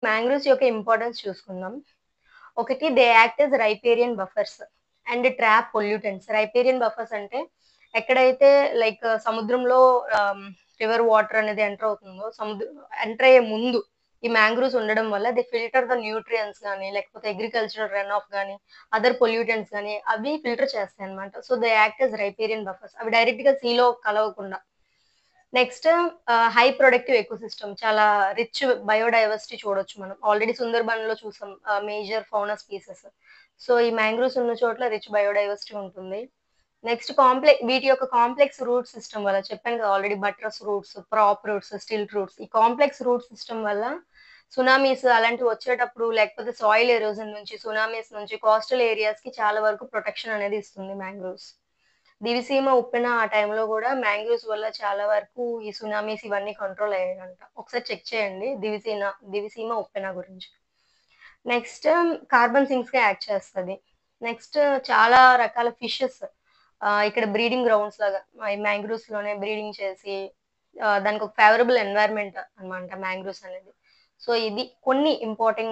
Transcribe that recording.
Mangroves యొక్క importance చూసుకుందాం. ఒకటి they act as riparian buffers and trap pollutants. Riparian buffers అంటే ఎక్కడైతే లైక్ సముద్రంలో రివర్ వాటర్ అనేది ఎంటర్ అవుతుందో ఎంటర్ అయ్యే ముందు ఈ మ్యాంగ్రోవ్స్ ఉండడం వల్ల దే ఫిల్టర్ ద న్యూట్రియన్స్ గానీ, లేకపోతే అగ్రికల్చరల్ రన్ ఆఫ్ గానీ, అదర్ పొల్యూటెంట్స్ గానీ అవి ఫిల్టర్ చేస్తాయి అన్నమాట. So they act as riparian buffers. అవి డైరెక్ట్ గా సీలో కలవకుండా. Next high productive ecosystem. చాలా రిచ్ బయోడైవర్సిటీ చూడొచ్చు మనం. ఆల్రెడీ సుందర్బన్ లో చూసాం మేజర్ ఫౌనా స్పీసెస్. సో ఈ మ్యాంగ్రోవ్స్ ఉన్న చోట్ల రిచ్ బయోడైవర్సిటీ ఉంటుంది. నెక్స్ట్ వీటి యొక్క కాంప్లెక్స్ రూట్ సిస్టమ్ వల్ల చెప్పాను కదా already, buttress roots, ప్రాప్ roots, stilt roots. ఈ కాంప్లెక్స్ రూట్ సిస్టమ్ వల్ల సునామీస్ అలాంటివి వచ్చేటప్పుడు, లేకపోతే సాయిల్ ఎరోజన్ నుంచి, సునామీస్ నుంచి కోస్టల్ ఏరియాస్ కి చాలా వరకు ప్రొటెక్షన్ అనేది ఇస్తుంది మ్యాంగ్రోవ్స్. దివిసీమ ఉప్పెన ఆ టైంలో కూడా మ్యాంగ్రోవ్స్ వల్ల చాలా వరకు ఈ సునామీస్ ఇవన్నీ కంట్రోల్ అయ్యాయంట. ఒకసారి చెక్ చేయండి దివిసీమ ఉప్పెన గురించి. నెక్స్ట్ కార్బన్ సింక్స్ గా యాక్ట్ చేస్తుంది. నెక్స్ట్ చాలా రకాల ఫిషెస్ ఇక్కడ బ్రీడింగ్ గ్రౌండ్స్ లాగా ఈ మ్యాంగ్రోవ్స్ లోనే బ్రీడింగ్ చేసి దానికి ఒక ఫేవరబుల్ ఎన్వైరన్మెంట్ అన్నమాట మ్యాంగ్రోవ్స్ అనేది. సో ఇది కొన్ని ఇంపార్టెంట్